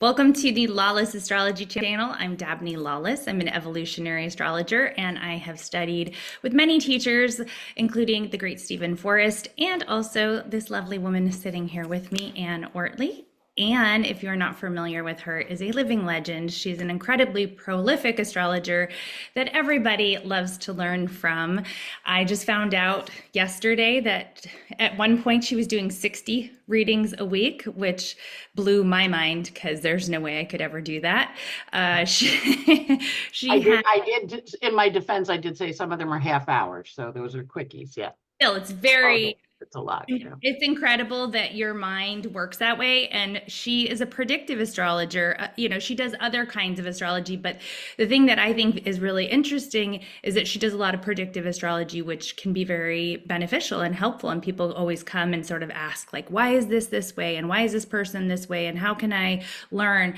Welcome to the Lawless Astrology channel. I'm Dabney Lawless. I'm an evolutionary astrologer, and I have studied with many teachers, including the great Stephen Forrest, and also this lovely woman sitting here with me, Anne Ortelee. Anne, if you're not familiar with her, is a living legend. She's an incredibly prolific astrologer that everybody loves to learn from. I just found out yesterday that at one point she was doing 60 readings a week, which blew my mind because there's no way I could ever do that. In my defense, I did say some of them are half hours, so those are quickies. Yeah. Still, It's a lot. Yeah. It's incredible that your mind works that way. And she is a predictive astrologer. She does other kinds of astrology, but the thing that I think is really interesting is that she does a lot of predictive astrology, which can be very beneficial and helpful. And people always come and sort of ask, like, why is this way? And why is this person this way? And how can I learn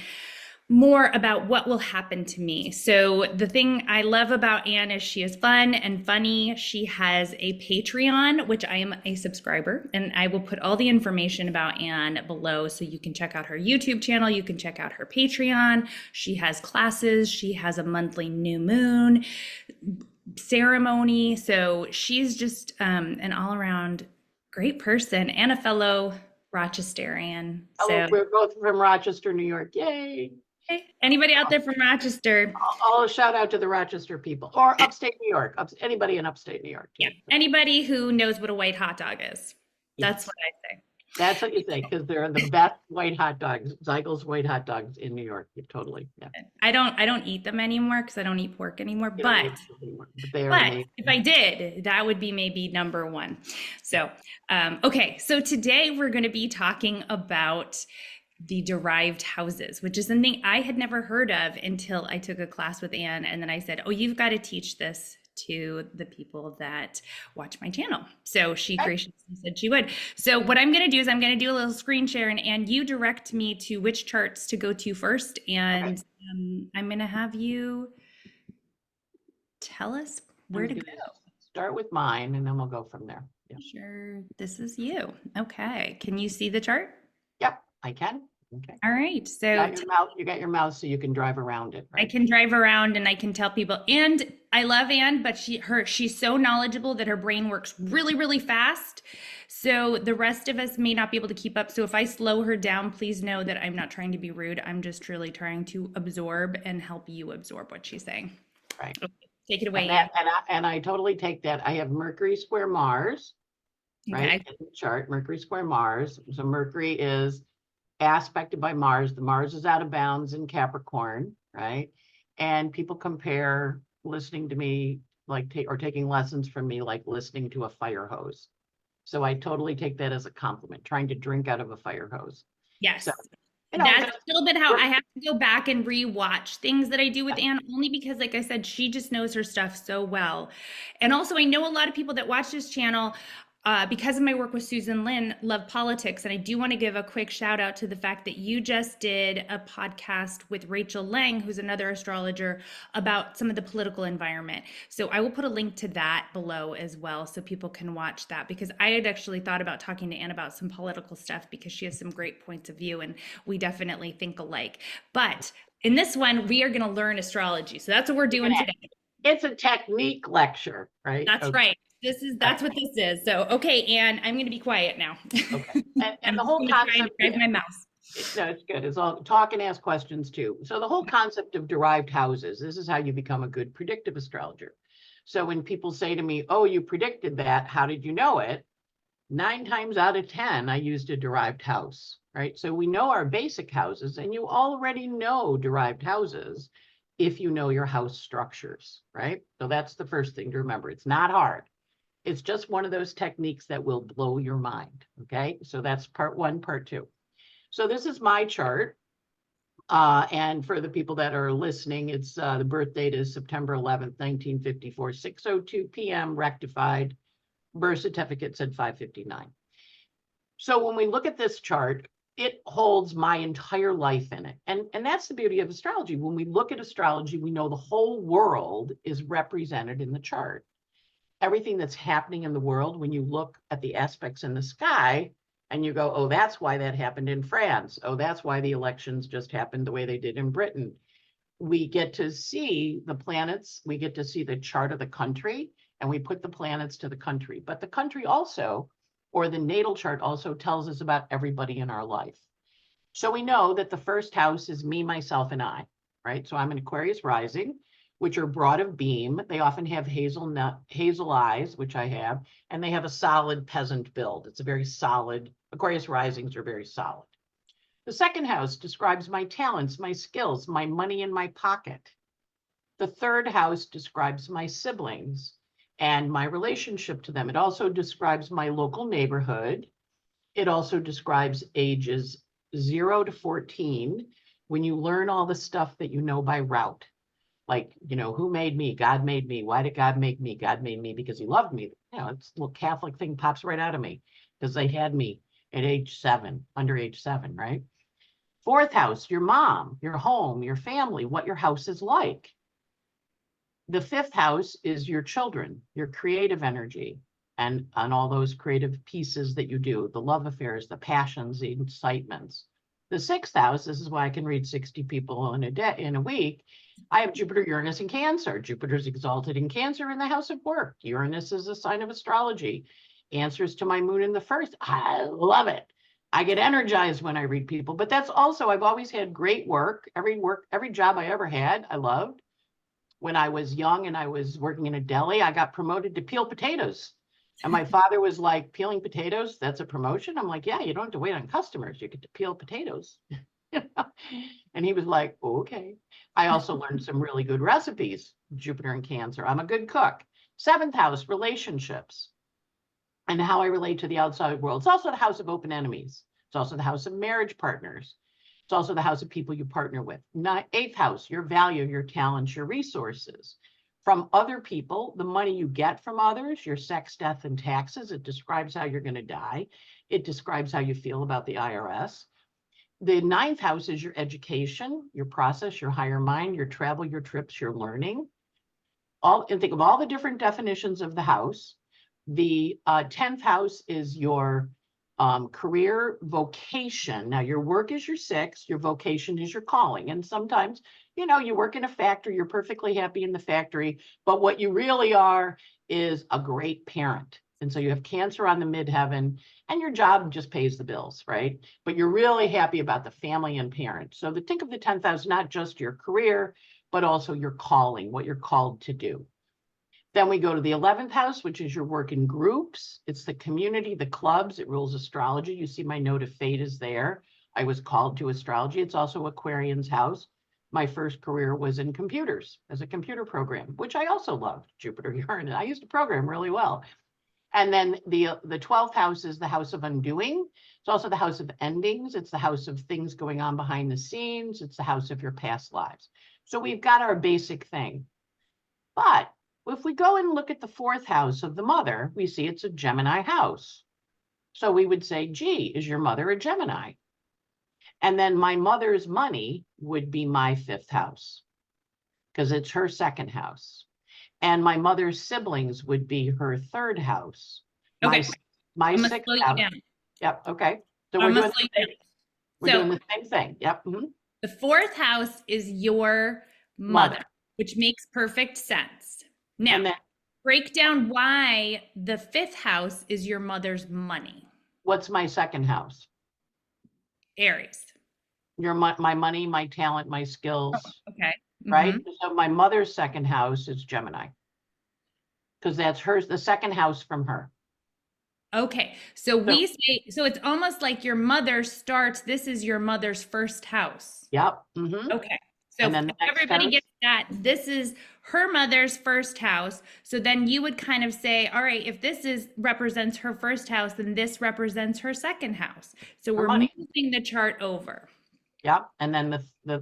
more about what will happen to me? So the thing I love about Anne is she is fun and funny. She has a Patreon, which I am a subscriber, and I will put all the information about Anne below so you can check out her YouTube channel. You can check out her Patreon. She has classes. She has a monthly new moon ceremony. So she's just an all-around great person and a fellow Rochesterian. So we're both from Rochester, New York. Yay. Hey, anybody out there from Rochester? I'll shout out to the Rochester people, or upstate New York. Anybody in upstate New York. Yeah, anybody who knows what a white hot dog is. That's what I say. That's what you say, because they're the best white hot dogs, Zeigel's white hot dogs in New York. Totally. Yeah. I don't eat them anymore because I don't eat pork anymore. But if I did, that would be maybe number one. So, okay. So today we're going to be talking about the derived houses, which is something I had never heard of until I took a class with Anne. And then I said, oh, you've got to teach this to the people that watch my channel. So she graciously said she would. So what I'm going to do is I'm going to do a little screen share, and you direct me to which charts to go to first. And I'm going to have you tell us where to go. Start with mine, and then we'll go from there. Yeah. Sure. This is you. Okay. Can you see the chart? Yep, I can. Okay. All right. So you got your mouse so you can drive around it. Right? I can drive around and I can tell people. And I love Anne, but she's so knowledgeable that her brain works really, really fast. So the rest of us may not be able to keep up. So if I slow her down, please know that I'm not trying to be rude. I'm just really trying to absorb and help you absorb what she's saying. Right. Okay. Take it away. And I totally take that. I have Mercury square Mars, right? In the chart, Mercury square Mars. So Mercury is aspected by Mars. The Mars is out of bounds in Capricorn, right? And people compare listening to me or taking lessons from me like listening to a fire hose. So I totally take that as a compliment, trying to drink out of a fire hose. Yes. So, that's a little bit how I have to go back and rewatch things that I do with Anne, only because, like I said, she just knows her stuff so well. And also, I know a lot of people that watch this channel, because of my work with Susan Lin, love politics. And I do want to give a quick shout out to the fact that you just did a podcast with Rachel Lang, who's another astrologer, about some of the political environment. So I will put a link to that below as well so people can watch that, because I had actually thought about talking to Anne about some political stuff because she has some great points of view and we definitely think alike. But in this one, we are going to learn astrology. So that's what we're doing today. It's a technique lecture, right? That's right. That's what this is. So, okay, Anne, I'm going to be quiet now. Okay. And the whole concept. Drive my mouse. No, it's good. It's all talk and ask questions too. So the whole concept of derived houses, this is how you become a good predictive astrologer. So when people say to me, oh, you predicted that, how did you know it? 9 times out of 10, I used a derived house, right? So we know our basic houses, and you already know derived houses if you know your house structures, right? So that's the first thing to remember. It's not hard. It's just one of those techniques that will blow your mind, okay? So that's part one. Part two. So this is my chart. And for the people that are listening, it's the birth date is September 11th, 1954, 6:02 p.m. rectified. Birth certificate said 5:59. So when we look at this chart, it holds my entire life in it. And that's the beauty of astrology. When we look at astrology, we know the whole world is represented in the chart. Everything that's happening in the world, when you look at the aspects in the sky, And you go, oh, that's why that happened in France. Oh, that's why the elections just happened the way they did in Britain. We get to see the planets, we get to see the chart of the country, and we put the planets to the country. But the country also, or the natal chart also tells us about everybody in our life. So we know that the first house is me, myself, and I, right? So I'm an Aquarius rising, which are broad of beam. They often have hazel eyes, which I have, and they have a solid peasant build. It's a very solid, Aquarius risings are very solid. The second house describes my talents, my skills, my money in my pocket. The third house describes my siblings and my relationship to them. It also describes my local neighborhood. It also describes ages 0 to 14, when you learn all the stuff that you know by route. Like, who made me? God made me. Why did God make me? God made me because he loved me. It's a little Catholic thing pops right out of me because they had me at age 7, under age 7, right? Fourth house, your mom, your home, your family, what your house is like. The fifth house is your children, your creative energy, and all those creative pieces that you do, the love affairs, the passions, the incitements. The sixth house, this is why I can read 60 people in a week. I have Jupiter, Uranus, and Cancer. Jupiter's exalted in Cancer in the house of work. Uranus is a sign of astrology. Answers to my moon in the first. I love it. I get energized when I read people, but that's also, I've always had great work. Every job I ever had, I loved. When I was young and I was working in a deli, I got promoted to peel potatoes. And my father was like, peeling potatoes, that's a promotion? I'm like, yeah, you don't have to wait on customers. You get to peel potatoes. And he was like, okay. I also learned some really good recipes, Jupiter and Cancer. I'm a good cook. Seventh house, relationships and how I relate to the outside world. It's also the house of open enemies. It's also the house of marriage partners. It's also the house of people you partner with. Eighth house, your value, your talents, your resources. From other people, the money you get from others, your sex, death, and taxes. It describes how you're going to die. It describes how you feel about the IRS. The ninth house is your education, your process, your higher mind, your travel, your trips, your learning. And think of all the different definitions of the house. The 10th house is your career vocation. Now, your work is your 6th, your vocation is your calling. And sometimes, you work in a factory, you're perfectly happy in the factory, but what you really are is a great parent. And so you have Cancer on the midheaven, and your job just pays the bills, right? But you're really happy about the family and parents. So think of the 10th house, not just your career, but also your calling, what you're called to do. Then we go to the 11th house, which is your work in groups. It's the community, the clubs. It rules astrology. You see my note of fate is there. I was called to astrology. It's also Aquarian's house. My first career was in computers as a computer program, which I also loved, Jupiter, Uranus. I used to program really well. And then the 12th house is the house of undoing. It's also the house of endings. It's the house of things going on behind the scenes. It's the house of your past lives. So we've got our basic thing. But if we go and look at the 4th house of the mother, we see it's a Gemini house. So we would say, gee, is your mother a Gemini? And then my mother's money would be my 5th house because it's her 2nd house. And my mother's siblings would be her 3rd house. Okay. My I'm 6th slow you house. down. Yep. Okay. So I'm we're gonna slow you down. doing the same thing. Yep. The 4th house is your mother, which makes perfect sense. Now, and then, break down why the 5th house is your mother's money. What's my 2nd house? Aries. My money, my talent, my skills. Oh, okay. Right? So my mother's 2nd house is Gemini. Because that's hers, the 2nd house from her. Okay. So we say, so it's almost like your mother starts, this is your mother's 1st house. Yep. Okay. So and then everybody gets that, this is her mother's 1st house. So then you would kind of say, all right, if this represents her 1st house, then this represents her 2nd house. So we're moving the chart over. Yep. And then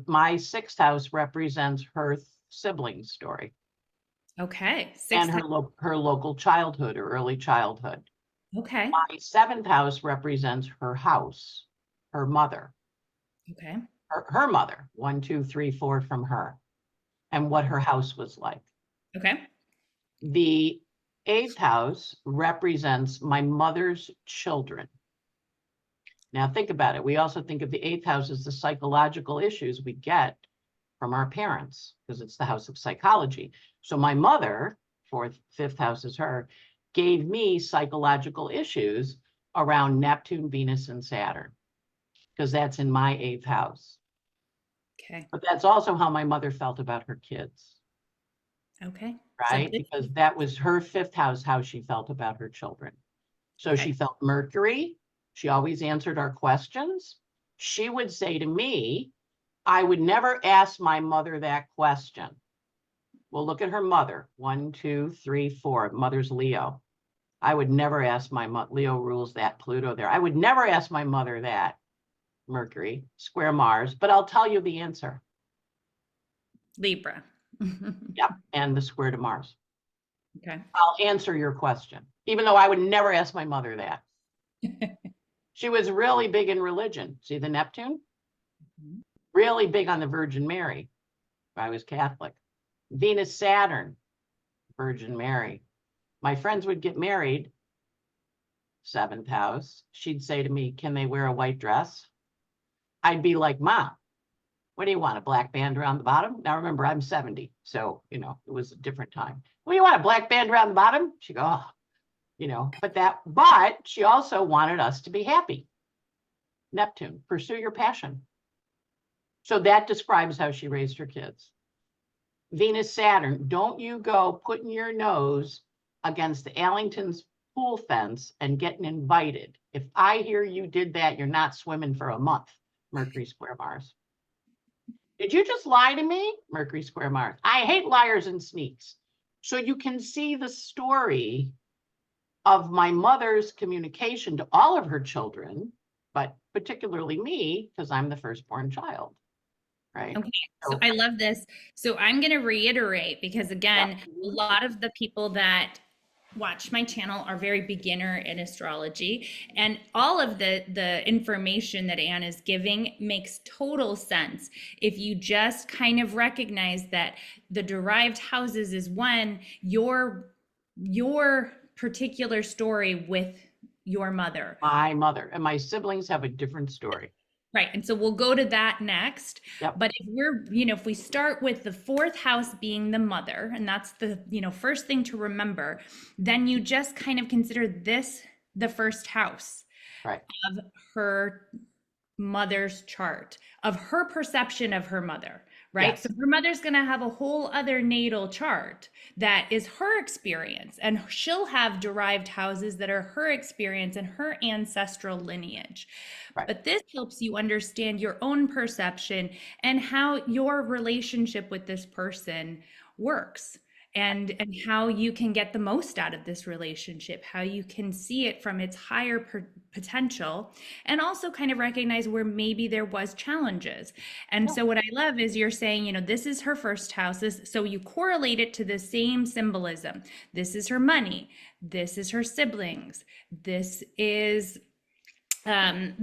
my 6th house represents her sibling story. Okay. And her local childhood or early childhood. Okay. My 7th house represents her house, her mother. Okay. Her mother, 1, 2, 3, 4 from her, and what her house was like. Okay. The 8th house represents my mother's children. Now think about it. We also think of the 8th house as the psychological issues we get from our parents, because it's the house of psychology. So my mother, 4th, 5th house is her, gave me psychological issues around Neptune, Venus, and Saturn, because that's in my 8th house. Okay. But that's also how my mother felt about her kids. Okay. Right? Because that was her 5th house, how she felt about her children. So Okay. she felt Mercury. She always answered our questions. She would say to me, I would never ask my mother that question. Well, look at her mother. 1, 2, 3, 4. Mother's Leo. I would never ask my mother. Leo rules that Pluto there. I would never ask my mother that. Mercury, square Mars. But I'll tell you the answer. Libra. Yep. And the square to Mars. Okay. I'll answer your question, even though I would never ask my mother that. She was really big in religion. See the Neptune? Really big on the Virgin Mary. I was Catholic. Venus, Saturn, Virgin Mary. My friends would get married, 7th house. She'd say to me, can they wear a white dress? I'd be like, Mom, what do you want, a black band around the bottom? Now remember, I'm 70, so, it was a different time. What do you want, a black band around the bottom? She'd go, oh, but she also wanted us to be happy. Neptune, pursue your passion. So that describes how she raised her kids. Venus, Saturn, don't you go putting your nose against the Allington's pool fence and getting invited. If I hear you did that, you're not swimming for a month. Mercury square Mars. Did you just lie to me? Mercury square Mars. I hate liars and sneaks. So you can see the story of my mother's communication to all of her children, but particularly me, because I'm the firstborn child. Right. Okay. So I love this. So I'm going to reiterate, because again, a lot of the people that watch my channel are very beginner in astrology, and all of the information that Anne is giving makes total sense if you just kind of recognize that the derived houses is one, your particular story with your mother. My mother and my siblings have a different story. Right. And so we'll go to that next. Yep. But if we start with the 4th house being the mother, and that's the, first thing to remember, then you just kind of consider this the 1st house of her mother's chart, of her perception of her mother, right? Yes. So her mother's going to have a whole other natal chart that is her experience, and she'll have derived houses that are her experience and her ancestral lineage. Right. But this helps you understand your own perception and how your relationship with this person works. And how you can get the most out of this relationship, how you can see it from its higher potential, and also kind of recognize where maybe there was challenges. And so what I love is you're saying, this is her 1st house. So you correlate it to the same symbolism. This is her money. This is her siblings. This is her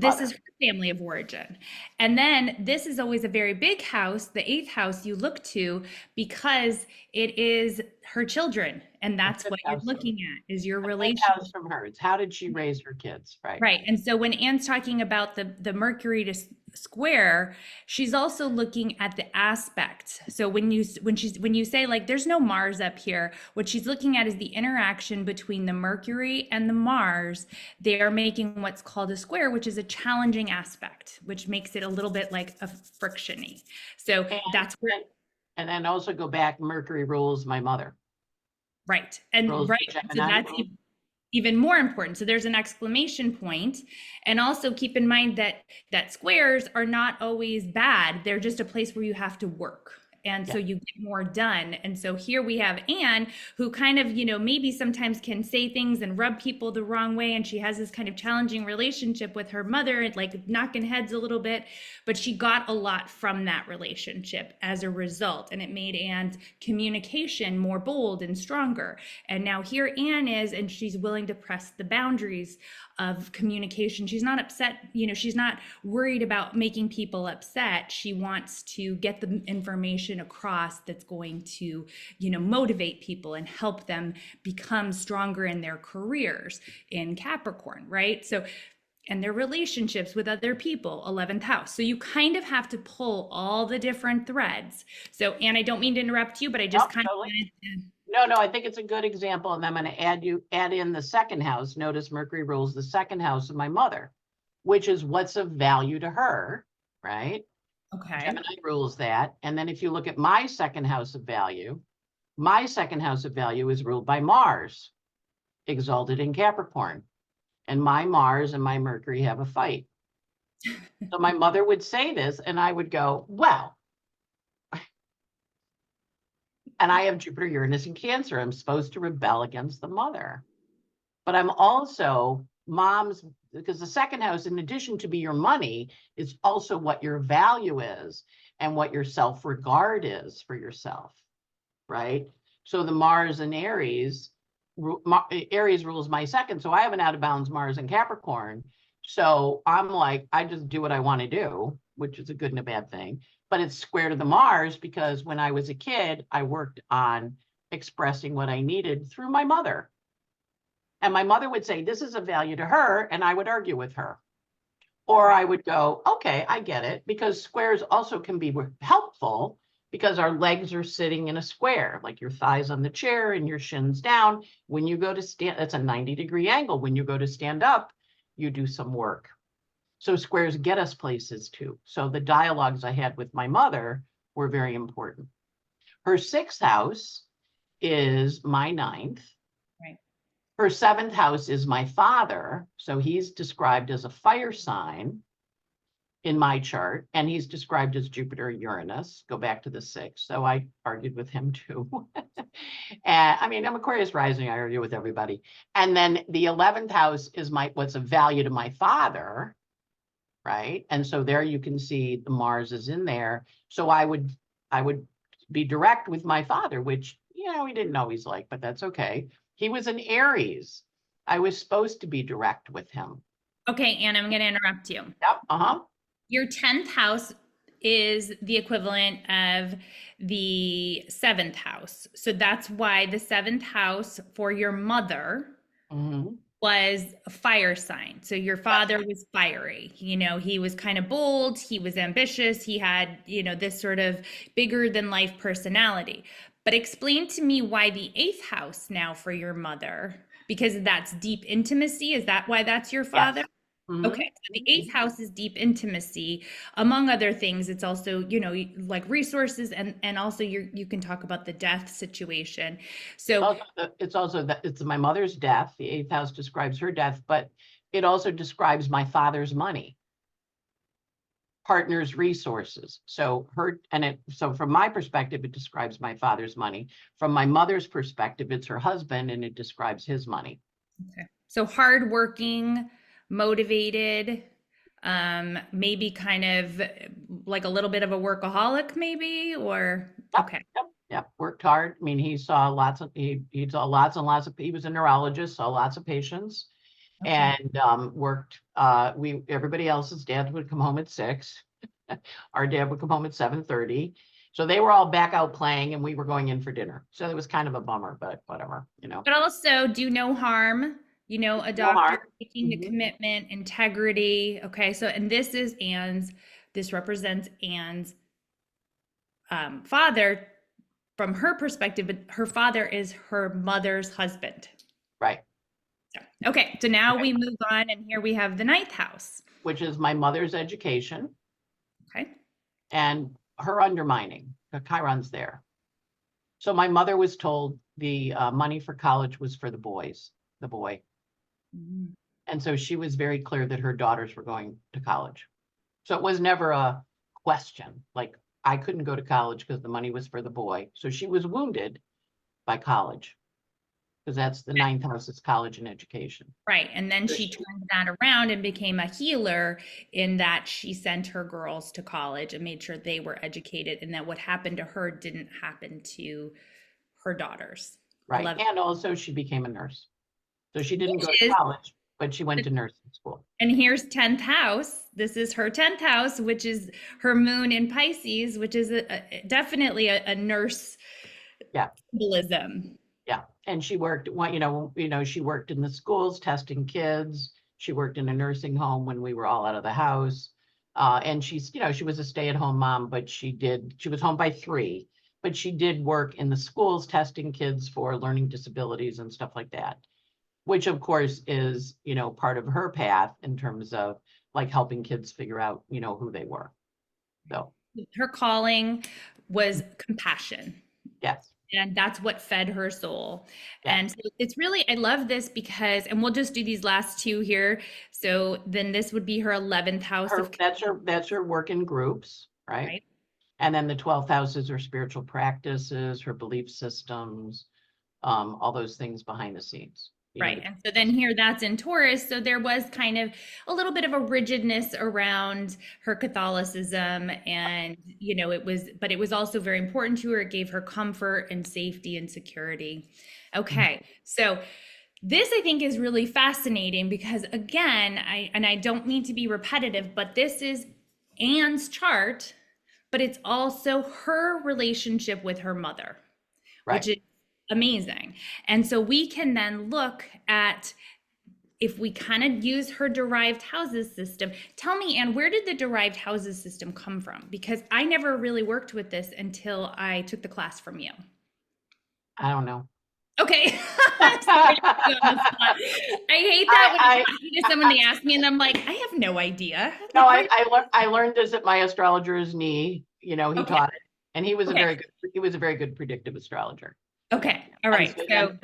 family of origin. And then this is always a very big house, the 8th house you look to, because it is her children. And that's what you're looking at, is your relationship from her. It's how did she raise her kids, right? Right. And so when Anne's talking about the Mercury to square, she's also looking at the aspects. So when you say like there's no Mars up here, what she's looking at is the interaction between the Mercury and the Mars. They are making what's called a square, which is a challenging aspect, which makes it a little bit like a frictiony. So that's where. And then also go back, Mercury rules my mother. Right. And right. So that's even more important. So there's an exclamation point. And also keep in mind that squares are not always bad. They're just a place where you have to work. And so you get more done. And so here we have Anne, who kind of, maybe sometimes can say things and rub people the wrong way. And she has this kind of challenging relationship with her mother, like knocking heads a little bit. But she got a lot from that relationship as a result. And it made Anne's communication more bold and stronger. And now here Anne is, and she's willing to press the boundaries of communication. She's not upset, she's not worried about making people upset. She wants to get the information across that's going to, motivate people and help them become stronger in their careers in Capricorn, right? So and their relationships with other people, 11th house. So you kind of have to pull all the different threads. So, Anne, I don't mean to interrupt you, but I just Oh, kind of totally. wanted to. No, I think it's a good example. And I'm going to add in the second house. Notice Mercury rules the second house of my mother, which is what's of value to her, right? Okay. Gemini rules that. And then if you look at my second house of value, my second house of value is ruled by Mars, exalted in Capricorn. And my Mars and my Mercury have a fight. So my mother would say this, and I would go, well, and I have Jupiter, Uranus, and Cancer. I'm supposed to rebel against the mother. But I'm also mom's, because the second house, in addition to be your money, is also what your value is and what your self-regard is for yourself, right? So the Mars and Aries, Aries rules my second. So I have an out of bounds Mars and Capricorn. So I'm like, I just do what I want to do, which is a good and a bad thing. But it's square to the Mars because when I was a kid, I worked on expressing what I needed through my mother. And my mother would say, this is of value to her. And I would argue with her. Or I would go, okay, I get it. Because squares also can be helpful because our legs are sitting in a square, like your thighs on the chair and your shins down. When you go to stand, that's a 90-degree angle. When you go to stand up, you do some work. So squares get us places too. So the dialogues I had with my mother were very important. Her sixth house is my ninth. Right. Her seventh house is my father. So he's described as a fire sign in my chart, and he's described as Jupiter Uranus. Go back to the sixth. So I argued with him too. And I mean, I'm Aquarius rising. I argue with everybody. And then the 11th house is what's of value to my father, right? And so there you can see the Mars is in there. So I would be direct with my father, which, he didn't always like, but that's okay. He was an Aries. I was supposed to be direct with him. Okay, Anne, I'm going to interrupt you. Yep. Uh-huh. Your 10th house is the equivalent of the 7th house. So that's why the 7th house for your mother was a fire sign. So your father was fiery. He was kind of bold, he was ambitious, he had, this sort of bigger than life personality. But explain to me why the 8th house now for your mother, because that's deep intimacy. Is that why that's your father? Yes. Okay, so the 8th house is deep intimacy. Among other things, it's also, like resources, and also you can talk about the death situation. So it's also that it's my mother's death. The 8th house describes her death, but it also describes my father's money, partner's resources. So from my perspective, it describes my father's money. From my mother's perspective, it's her husband, and it describes his money. Okay, so hardworking, motivated, maybe kind of like a little bit of a workaholic, maybe, or okay. Yep. Worked hard. I mean, he saw lots and lots of, he was a neurologist, saw lots of patients, and worked, everybody else's dad would come home at 6. Our dad would come home at 7:30. So they were all back out playing and we were going in for dinner. So it was kind of a bummer, but whatever, But also do no harm. A doctor taking the commitment, integrity. Okay, so, and this represents Anne's father from her perspective, but her father is her mother's husband. Right. Okay, so now we move on, and here we have the 9th house. Which is my mother's education. Okay. And her undermining. Chiron's there. So my mother was told the money for college was for the boy. And so she was very clear that her daughters were going to college. So it was never a question. Like, I couldn't go to college because the money was for the boy. So she was wounded by college because that's the 9th house, is college and education. Right. And then she turned that around and became a healer in that she sent her girls to college and made sure they were educated, and that what happened to her didn't happen to her daughters. Right. And also she became a nurse. So she didn't go to college, but she went to nursing school. And here's 10th house. This is her 10th house, which is her moon in Pisces, which is definitely a nurse symbolism. Yeah. And she worked, she worked in the schools testing kids. She worked in a nursing home when we were all out of the house. And she's, she was a stay-at-home mom, but she was home by 3, but she did work in the schools testing kids for learning disabilities and stuff like that, which of course is, part of her path in terms of like helping kids figure out, who they were. So Her calling was compassion. yes. And that's what fed her soul. Yeah. And so it's really, I love this because, and we'll just do these last 2 here. So then this would be her 11th house. That's her work in groups, right? And then the 12th house is her spiritual practices, her belief systems, all those things behind the scenes. Right. And so then here that's in Taurus. So there was kind of a little bit of a rigidness around her Catholicism. And, but it was also very important to her. It gave her comfort and safety and security. Okay. So this I think is really fascinating because again, I don't mean to be repetitive, but this is Anne's chart, but it's also her relationship with her mother, which is amazing. And so we can then look at, if we kind of use her derived houses system. Tell me, Anne, where did the derived houses system come from? Because I never really worked with this until I took the class from you. I don't know. Okay. I hate that when someone they ask me and I'm like, I have no idea. No, I learned this at my astrologer's knee. He taught it, and he was a very good predictive astrologer. Okay. All right. So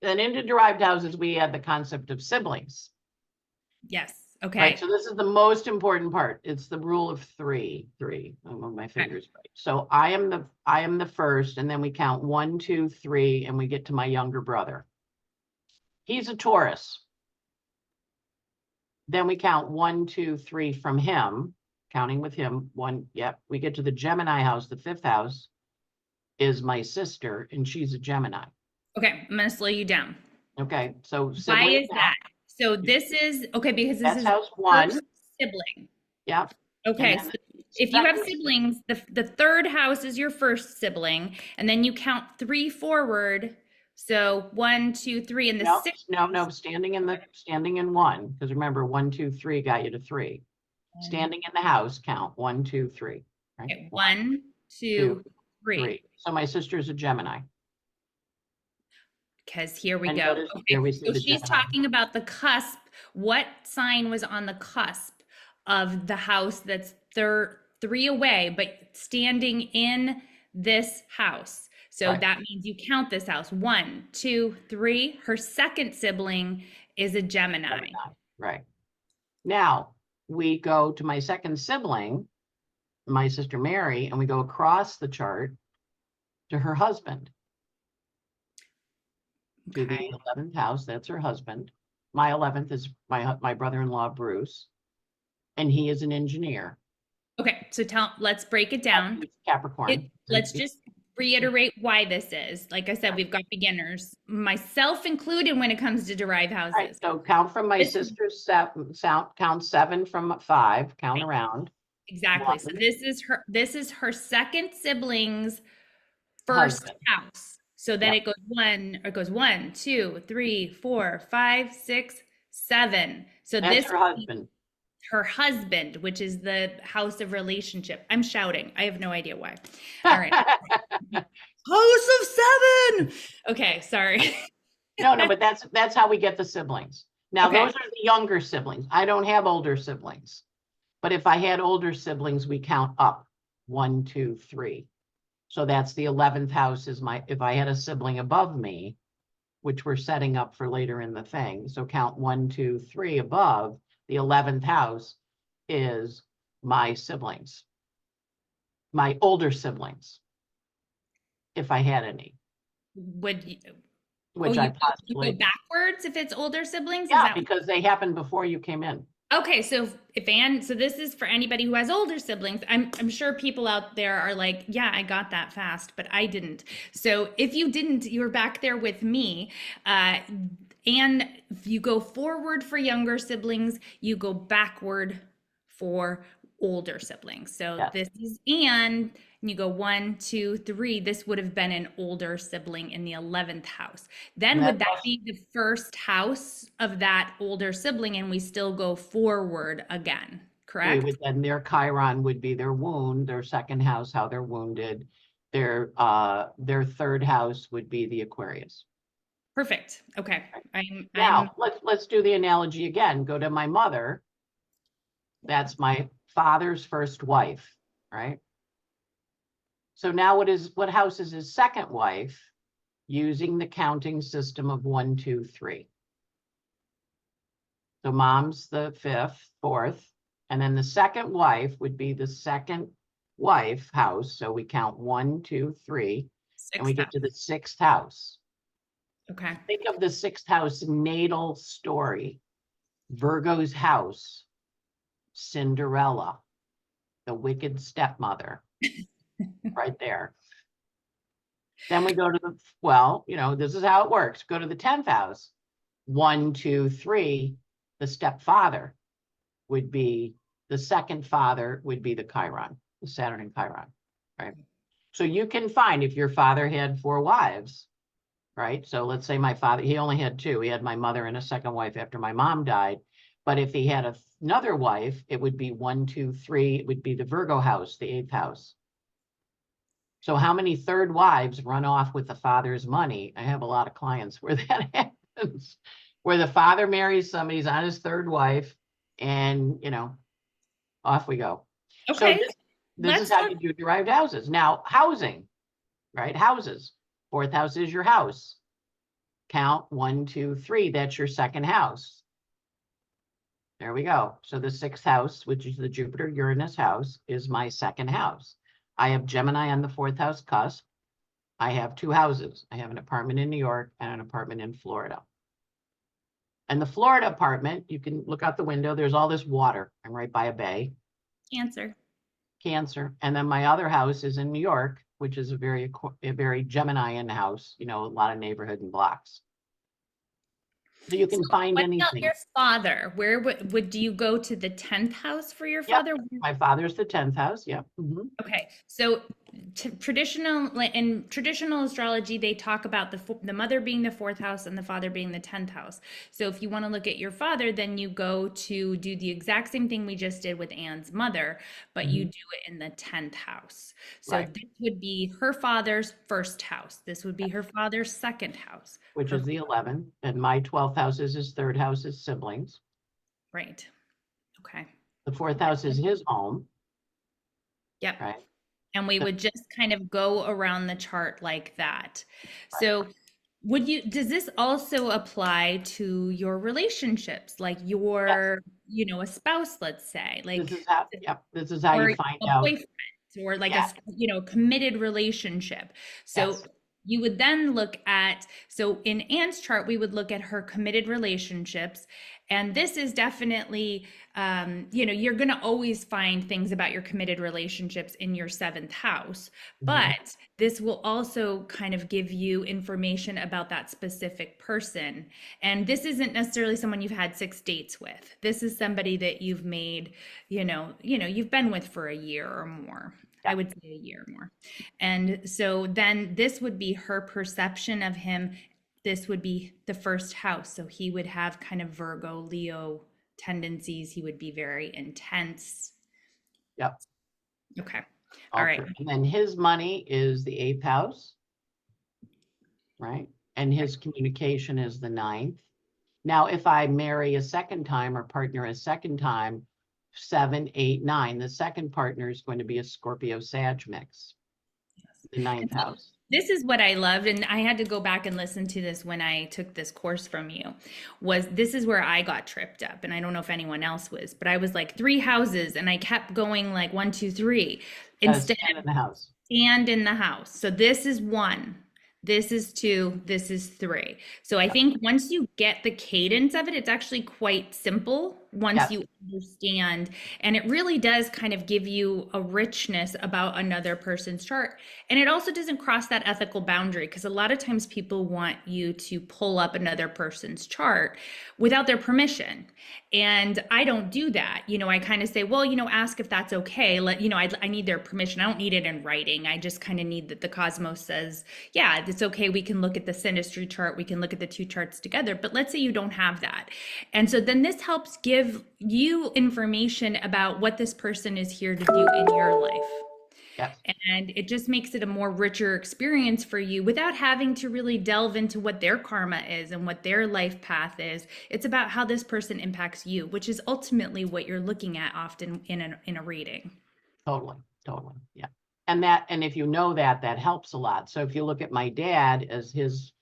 then into derived houses, we had the concept of siblings. Yes. Okay. Right. So this is the most important part. It's the rule of 3. I'm on my fingers. Right. So I am the first, and then we count 1, 2, 3, and we get to my younger brother. He's a Taurus. Then we count 1, 2, 3 from him, counting with him. 1. Yep. We get to the Gemini house, the 5th house. Is my sister, and she's a Gemini. Okay, I'm going to slow you down. Okay, so why is that? So this is because this is house 1 sibling. Yeah. Okay, so if you have siblings, the 3rd house is your first sibling, and then you count 3 forward. So 1, 2, 3, and the 6th. No, standing in 1, because remember 1, 2, 3 got you to 3. Standing in the house, count 1, 2, 3. Right. Okay, 1, 2, 3. So my sister's a Gemini. Because here we go. So she's talking about the cusp. What sign was on the cusp of the house that's 3 away, but standing in this house? So that means you count this house. 1, 2, 3. Her second sibling is a Gemini. Right. Now we go to my second sibling, my sister Mary, and we go across the chart to her husband. To the 11th house, that's her husband. My 11th is my brother-in-law Bruce, and he is an engineer. Okay, so let's break it down. Capricorn. Let's just reiterate why this is. Like I said, we've got beginners, myself included, when it comes to derived houses. Right, so count from my sister's 7, count 7 from 5, count around. Exactly. So this is her second sibling's first house. So then it goes 1, 2, 3, 4, 5, 6, 7. So that's this her husband. Her husband, which is the house of relationship. I'm shouting. I have no idea why. All right. House of 7. Okay, sorry. No, but that's how we get the siblings. Now those are the younger siblings. I don't have older siblings. But if I had older siblings, we count up 1, 2, 3. So that's the 11th house if I had a sibling above me, which we're setting up for later in the thing. So count 1, 2, 3 above. The 11th house is my siblings, my older siblings, if I had any. Which I possibly go backwards if it's older siblings? Yeah, because they happened before you came in. Okay, so so this is for anybody who has older siblings. I'm sure people out there are like, yeah, I got that fast, but I didn't. So if you didn't, you were back there with me. And if you go forward for younger siblings, you go backward for older siblings. So this is Anne, and you go 1, 2, 3, this would have been an older sibling in the 11th house. Then would that be the first house of that older sibling, and we still go forward again, We correct? would then, their Chiron would be their wound, their second house, how they're wounded. Their third house would be the Aquarius. Perfect. Okay. I'm Now, let's do the analogy again. Go to my mother. That's my father's first wife, right? So now what house is his second wife using the counting system of 1, 2, 3? So mom's the fifth, fourth, and then the second wife would be the second wife house. So we count 1, 2, 3, and we sixth get house. to the sixth house. Okay. Think of the sixth house natal story. Virgo's house, Cinderella, the wicked stepmother, right there. Then we go to this is how it works. Go to the 10th house. 1, 2, 3, the stepfather would be, the second father would be the Chiron, the Saturn and Chiron, right? So you can find if your father had 4 wives, right? So let's say my father, he only had 2. He had my mother and a second wife after my mom died. But if he had another wife, it would be 1, 2, 3. It would be the Virgo house, the 8th house. So how many third wives run off with the father's money? I have a lot of clients where that happens, where the father marries somebody, he's on his third wife, and off we go. So Okay. this is Let's how talk. you do derived houses. Now, housing, right? Houses. 4th house is your house. Count 1, 2, 3. That's your second house. There we go. So the 6th house, which is the Jupiter Uranus house, is my second house. I have Gemini on the 4th house cusp. I have 2 houses. I have an apartment in New York and an apartment in Florida. And the Florida apartment, you can look out the window. There's all this water. I'm right by a bay. Cancer. Cancer. And then my other house is in New York, which is a very Geminian house, a lot of neighborhood and blocks. So you can find What about anything. your father? Where would you go to the 10th house for your Yep. father? My father's the 10th house. Yep. Okay, so in traditional astrology, they talk about the mother being the 4th house and the father being the 10th house. So if you want to look at your father, then you go to do the exact same thing we just did with Anne's mother, but you do it in the 10th house. So Right. this would be her father's first house. This would be her father's second house. Which Her, is the 11th. And my 12th house is his third house, his siblings. right. Okay. The 4th house is his home. Yep. Right. And we would just kind of go around the chart like that. So does this also apply to your relationships? Like Yes. a spouse, let's say, This is how or you a find out. boyfriend, or like Yeah. committed relationship. So Yes. you would then look at, so in Anne's chart, we would look at her committed relationships. And this is definitely, you're going to always find things about your committed relationships in your 7th house. But this will also kind of give you information about that specific person. And this isn't necessarily someone you've had 6 dates with. This is somebody that you've made, you've been with for a year or more. I would say a year or more. And so then this would be her perception of him. This would be the first house. So he would have kind of Virgo, Leo tendencies. He would be very intense. Yep. Okay. All right. And then his money is the 8th house. Right. And his communication is the 9th. Now, if I marry a second time or partner a second time, 7, 8, 9, the second partner is going to be a Scorpio Sag mix, the 9th house. This is what I loved, and I had to go back and listen to this when I took this course from you. This is where I got tripped up, and I don't know if anyone else was, but I was like 3 houses, and I kept going like 1, 2, 3 instead of the house. And in the house. So this is 1. This is 2, this is 3. So I think once you get the cadence of it, it's actually quite simple once Yes, you understand. And it really does kind of give you a richness about another person's chart. And it also doesn't cross that ethical boundary, because a lot of times people want you to pull up another person's chart without their permission. And I don't do that. I kind of say, well, ask if that's okay. I need their permission. I don't need it in writing. I just kind of need that the cosmos says, yeah, it's okay. We can look at the synastry chart. We can look at the two charts together. But let's say you don't have that. And so then this helps give you information about what this person is here to do in your life. yes, And it just makes it a more richer experience for you without having to really delve into what their karma is and what their life path is. It's about how this person impacts you, which is ultimately what you're looking at often in a reading. totally, totally, yeah. And if you know that, that helps a lot. So if you look at my dad, as his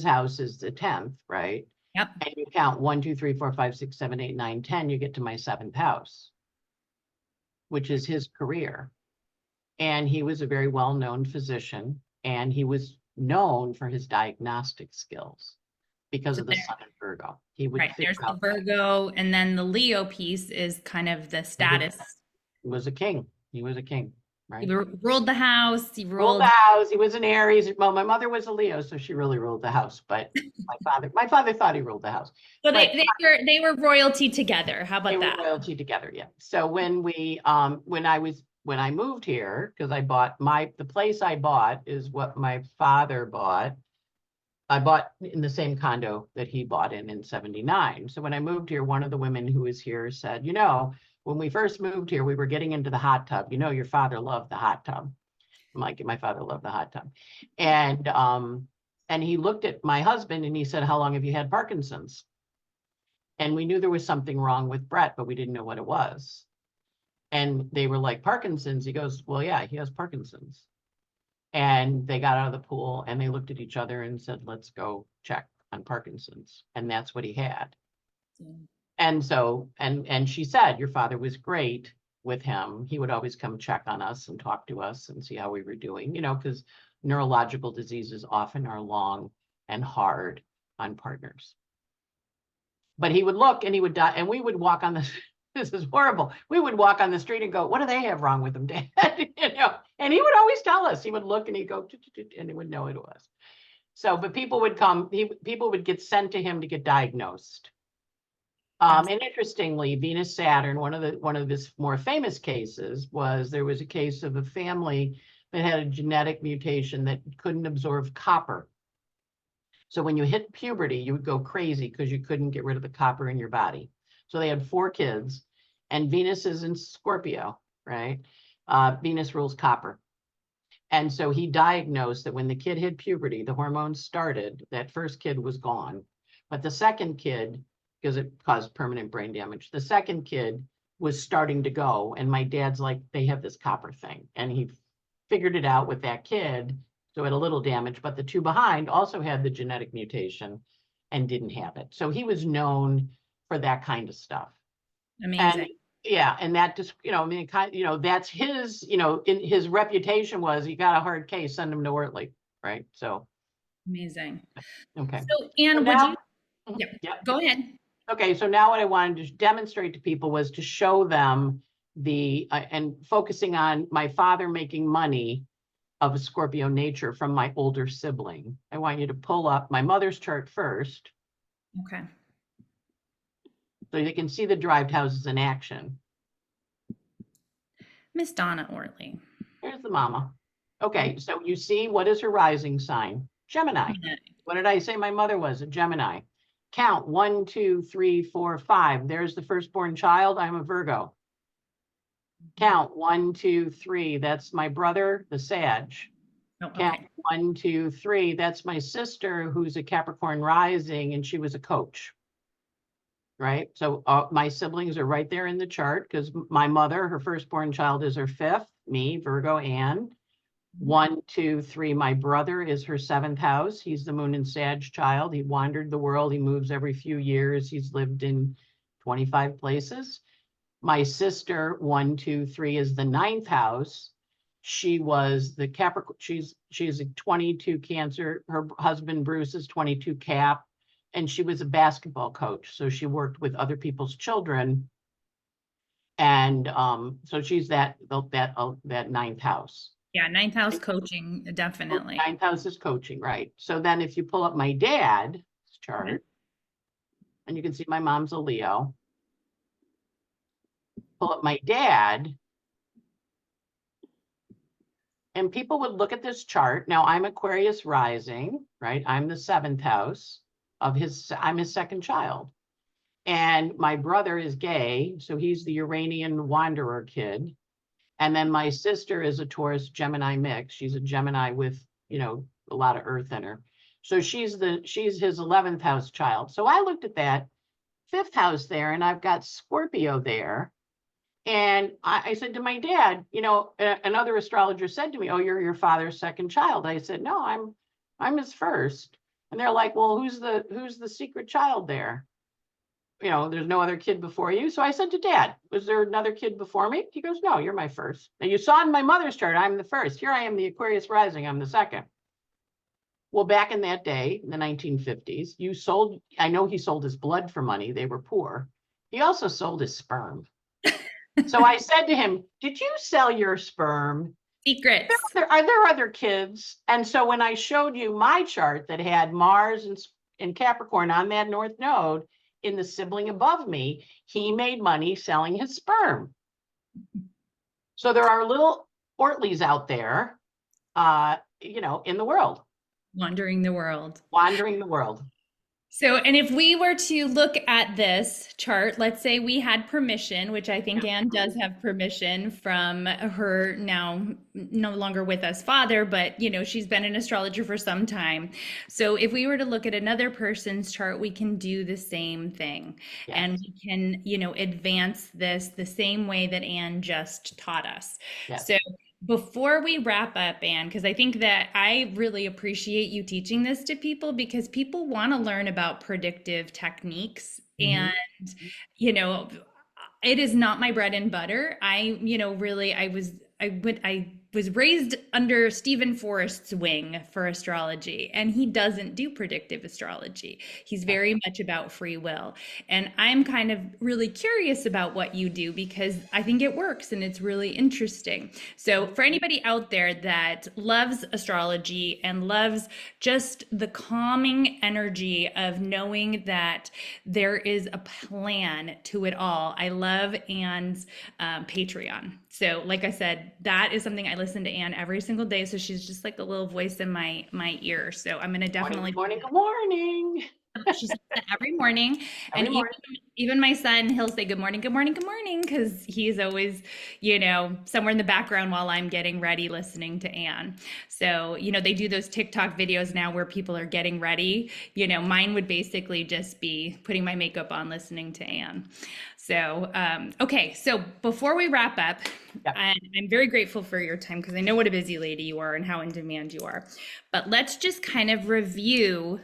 house is the 10th, right? Yep. And you count 1, 2, 3, 4, 5, 6, 7, 8, 9, 10, you get to my 7th house, which is his career. And he was a very well-known physician, and he was known for his diagnostic skills because So of the sun in Virgo. He would right. There's figure the out Virgo, and then the Leo piece is kind of the status. he was a king. He was a king, right? He ruled the house. He Ruled ruled. the house. He was an Aries. Well, my mother was a Leo, so she really ruled the house. But my father thought he ruled the house. So But they were royalty together. How they about were that? royalty together, yeah. So when I moved here, because the place I bought is what my father bought. I bought in the same condo that he bought in 79. So when I moved here, one of the women who was here said, when we first moved here, we were getting into the hot tub. Your father loved the hot tub. I'm like, my father loved the hot tub. And he looked at my husband and he said, how long have you had Parkinson's? And we knew there was something wrong with Brett, but we didn't know what it was. And they were like, Parkinson's? He goes, well, yeah, he has Parkinson's. And they got out of the pool and they looked at each other and said, let's go check on Parkinson's. And that's what he had. And so, and she said, your father was great with him. He would always come check on us and talk to us and see how we were doing, because neurological diseases often are long and hard on partners. But he would look and he would die, and we would walk on the, this is horrible. We would walk on the street and go, what do they have wrong with them, Dad? And he would always tell us. He would look and he'd go, and he would know it was. So, but people would come, people would get sent to him to get diagnosed. And interestingly, Venus Saturn, one of his more famous cases was there was a case of a family that had a genetic mutation that couldn't absorb copper. So when you hit puberty, you would go crazy because you couldn't get rid of the copper in your body. So they had 4 kids, and Venus is in Scorpio, right? Venus rules copper. And so he diagnosed that when the kid hit puberty, the hormones started, that first kid was gone. But the second kid, because it caused permanent brain damage, the second kid was starting to go. And my dad's like, they have this copper thing. And he figured it out with that kid. So it had a little damage, but the 2 behind also had the genetic mutation and didn't have it. So he was known for that kind of stuff. Amazing. And yeah, and that just, that's his, in his reputation was, you got a hard case, send him to Ortelee, right? So. Amazing. Okay. So Anne, Yeah. Go ahead. Okay, so now what I wanted to demonstrate to people was to show them and focusing on my father making money of a Scorpio nature from my older sibling. I want you to pull up my mother's chart first. Okay. So you can see the derived houses in action. Miss Donna Ortelee. Here's the mama. Okay, so you see, what is her rising sign? Gemini. What did I say my mother was? A Gemini. Count 1, 2, 3, 4, 5. There's the firstborn child. I'm a Virgo. Count 1, 2, 3. That's my brother, the Sag. Oh, okay. Count 1, 2, 3. That's my sister, who's a Capricorn rising, and she was a coach. Right? So my siblings are right there in the chart because my mother, her firstborn child is her 5th, me, Virgo, Anne. 1, 2, 3. My brother is her 7th house. He's the moon and Sag child. He wandered the world. He moves every few years. He's lived in 25 places. My sister, 1, 2, 3, is the 9th house. She was the Capricorn. She's a 22 Cancer. Her husband, Bruce, is 22 Cap. and she was a basketball coach. So she worked with other people's children. And so she's that ninth house. Yeah, ninth house coaching, definitely. Ninth house is coaching, right? So then if you pull up my dad's chart, and you can see my mom's a Leo. Pull up my dad, and people would look at this chart. Now I'm Aquarius rising, right? I'm the seventh house of I'm his second child. And my brother is gay, so he's the Uranian wanderer kid. And then my sister is a Taurus Gemini mix. She's a Gemini with, a lot of earth in her. So she's his 11th house child. So I looked at that fifth house there, and I've got Scorpio there. And I said to my dad, another astrologer said to me, "Oh, you're your father's second child." I said, "No, I'm his first." And they're like, "Well, who's the secret child there? There's no other kid before you." So I said to Dad, "Was there another kid before me?" He goes, "No, you're my first." Now you saw in my mother's chart, I'm the first. Here I am, the Aquarius rising, I'm the second. Well, back in that day, in the 1950s, I know he sold his blood for money. They were poor. He also sold his sperm. So I said to him, "Did you sell your sperm?" Secrets. Are there other kids? And so when I showed you my chart that had Mars and Capricorn on that north node, in the sibling above me, he made money selling his sperm. So there are little Ortelees out there, in the world. Wandering the world. Wandering the world. So, and if we were to look at this chart, let's say we had permission, which I think Anne does have permission from her now no longer with us father, but she's been an astrologer for some time. So if we were to look at another person's chart, we can do the same thing. Yes. And we can, advance this the same way that Anne just taught us. Yes. So before we wrap up, Anne, because I think that I really appreciate you teaching this to people, because people want to learn about predictive techniques. And, it is not my bread and butter. I was raised under Stephen Forrest's wing for astrology, and he doesn't do predictive astrology. He's very much about free will. And I'm kind of really curious about what you do, because I think it works and it's really interesting. So for anybody out there that loves astrology and loves just the calming energy of knowing that there is a plan to it all, I love Anne's Patreon. So like I said, that is something I listen to Anne every single day. So she's just like a little voice in my ear. So I'm going to definitely. Good morning. She says that every morning. Every morning. Even my son, he'll say good morning, because he's always, somewhere in the background while I'm getting ready listening to Anne. So, they do those TikTok videos now where people are getting ready. Mine would basically just be putting my makeup on, listening to Anne. So, okay. So before we wrap up, I'm very grateful for your time, because I know what a busy lady you are and how in demand you are. But let's just kind of review.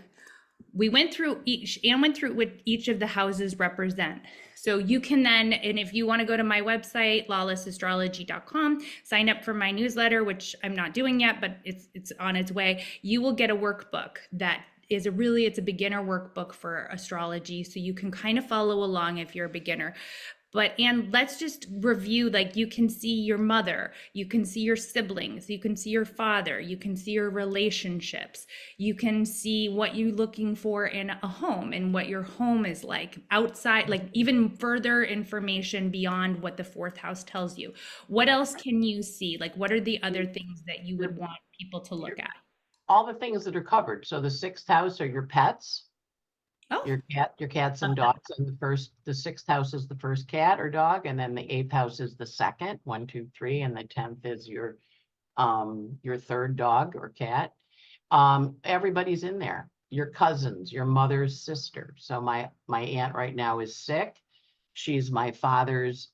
Anne went through what each of the houses represent. So you can then, and if you want to go to my website, lawlessastrology.com, sign up for my newsletter, which I'm not doing yet, but it's on its way. You will get a workbook that is it's a beginner workbook for astrology. So you can kind of follow along if you're a beginner. But Anne, let's just review, like you can see your mother, you can see your siblings, you can see your father, you can see your relationships, you can see what you're looking for in a home and what your home is like outside, like even further information beyond what the fourth house tells you. What else can you see? Like, what are the other things that you would want people to look at? All the things that are covered. So the sixth house are your pets. Oh. Your cats and dogs. And the sixth house is the first cat or dog, and then the eighth house is the second, 1, 2, 3, and the 10th is your third dog or cat. Everybody's in there. Your cousins, your mother's sister. So my aunt right now is sick. She's my father's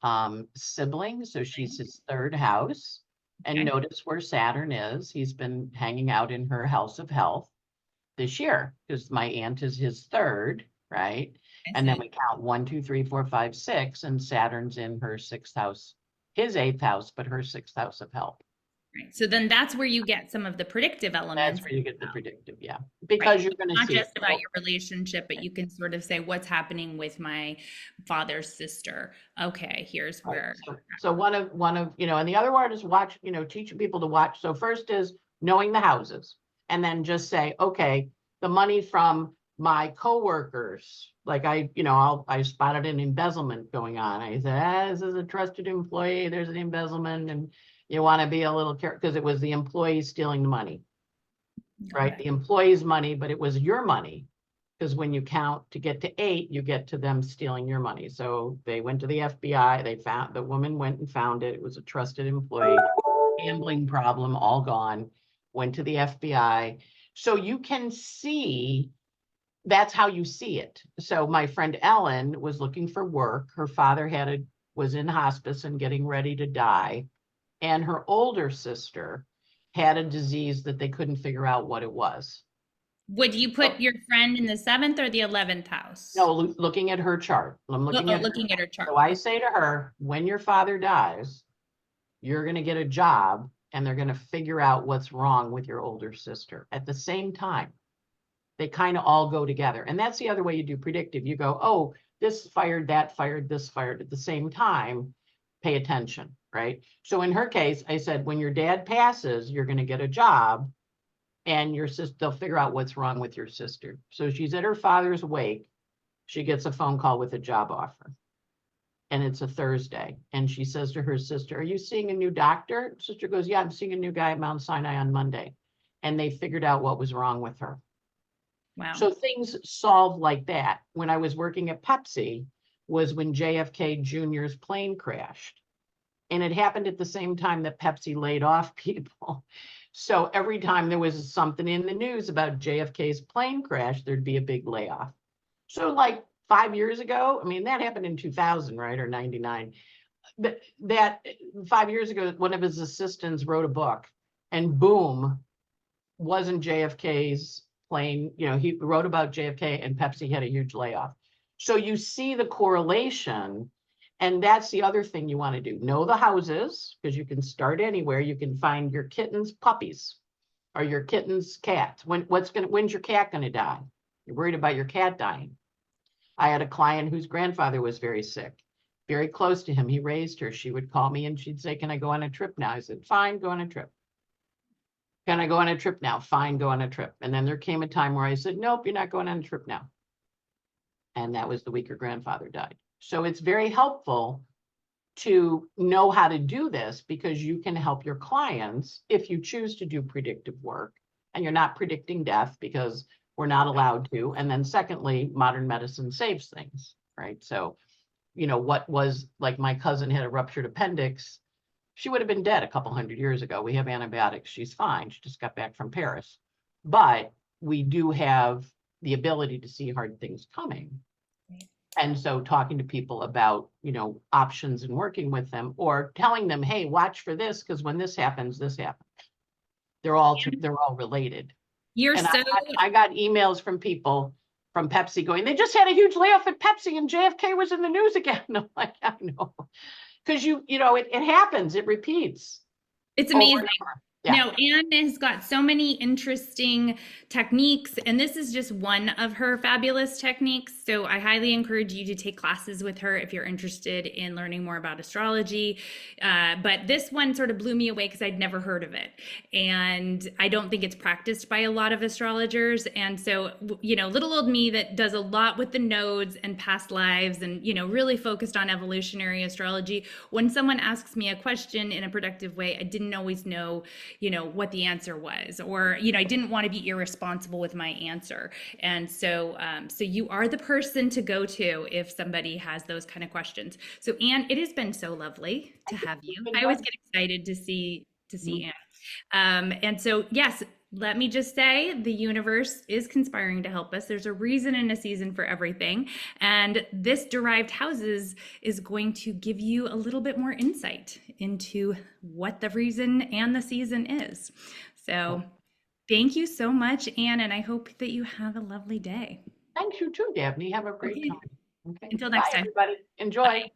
sibling, so she's his third house. And notice where Saturn is. He's been hanging out in her house of health this year, because my aunt is his third, right? And then we count 1, 2, 3, 4, 5, 6, and Saturn's in her sixth house, his eighth house, but her sixth house of health. Right. So then that's where you get some of the predictive That's elements. where you get the predictive, yeah, Right. because you're going to Not see it. just about your relationship, but you can sort of say, what's happening with my father's sister? Okay, here's Right. where. So one of, and the other one is watch, teaching people to watch. So first is knowing the houses, and then just say, okay, the money from my coworkers, like I spotted an embezzlement going on. I said, this is a trusted employee. There's an embezzlement, and you want to be a little careful because it was the employee stealing the money, right? The employee's money, but it was your money. Because when you count to get to 8, you get to them stealing your money. So they went to the FBI. The woman went and found it. It was a trusted employee, gambling problem, all gone. Went to the FBI. So you can see, that's how you see it. So my friend Ellen was looking for work. Her father was in hospice and getting ready to die. And her older sister had a disease that they couldn't figure out what it was. Would you put your friend in the 7th or the 11th house? No, looking at her chart. I'm looking at her chart. So I say to her, when your father dies, you're going to get a job and they're going to figure out what's wrong with your older sister at the same time. They kind of all go together. And that's the other way you do predictive. You go, oh, this fired, that fired, this fired at the same time. Pay attention, right? So in her case, I said, when your dad passes, you're going to get a job. And your sister, they'll figure out what's wrong with your sister. So she's at her father's wake. She gets a phone call with a job offer. And it's a Thursday. And she says to her sister, are you seeing a new doctor? Sister goes, yeah, I'm seeing a new guy at Mount Sinai on Monday. And they figured out what was wrong with her. Wow. So things solve like that. When I was working at Pepsi was when JFK Jr.'s plane crashed. And it happened at the same time that Pepsi laid off people. So every time there was something in the news about JFK's plane crash, there'd be a big layoff. So like 5 years ago, I mean, that happened in 2000, right? Or 99. But that 5 years ago, one of his assistants wrote a book and boom, wasn't JFK's plane. He wrote about JFK and Pepsi had a huge layoff. So you see the correlation. And that's the other thing you want to do. Know the houses, because you can start anywhere. You can find your kitten's puppies or your kitten's cats. When's your cat going to die? You're worried about your cat dying. I had a client whose grandfather was very sick, very close to him. He raised her. She would call me and she'd say, can I go on a trip now? I said, fine, go on a trip. Can I go on a trip now? Fine, go on a trip. And then there came a time where I said, nope, you're not going on a trip now. And that was the week her grandfather died. So it's very helpful to know how to do this because you can help your clients if you choose to do predictive work and you're not predicting death because we're not allowed to. And then secondly, modern medicine saves things, right? So, what was like my cousin had a ruptured appendix. She would have been dead a couple 100 years ago. We have antibiotics. She's fine. She just got back from Paris. But we do have the ability to see hard things coming. And so talking to people about, options and working with them or telling them, hey, watch for this, because when this happens, this happens. They're all related. I got emails from people from Pepsi going, they just had a huge layoff at Pepsi and JFK was in the news again. And I'm like, I know. Because it happens, it repeats. It's amazing. Now, Anne has got so many interesting techniques, and this is just one of her fabulous techniques. So I highly encourage you to take classes with her if you're interested in learning more about astrology. But this one sort of blew me away because I'd never heard of it. And I don't think it's practiced by a lot of astrologers. And so, little old me that does a lot with the nodes and past lives and, really focused on evolutionary astrology. When someone asks me a question in a productive way, I didn't always know what the answer was, or, I didn't want to be irresponsible with my answer. And so, so you are the person to go to if somebody has those kind of questions. So Anne, it has been so lovely to have you. I always get excited to see Anne. And so, yes, let me just say the universe is conspiring to help us. There's a reason and a season for everything. And this Derived Houses is going to give you a little bit more insight into what the reason and the season is. So thank you so much, Anne, and I hope that you have a lovely day. Thanks, you too, Dabney. Have a great time. Okay. Until next time. Everybody. Enjoy. Bye.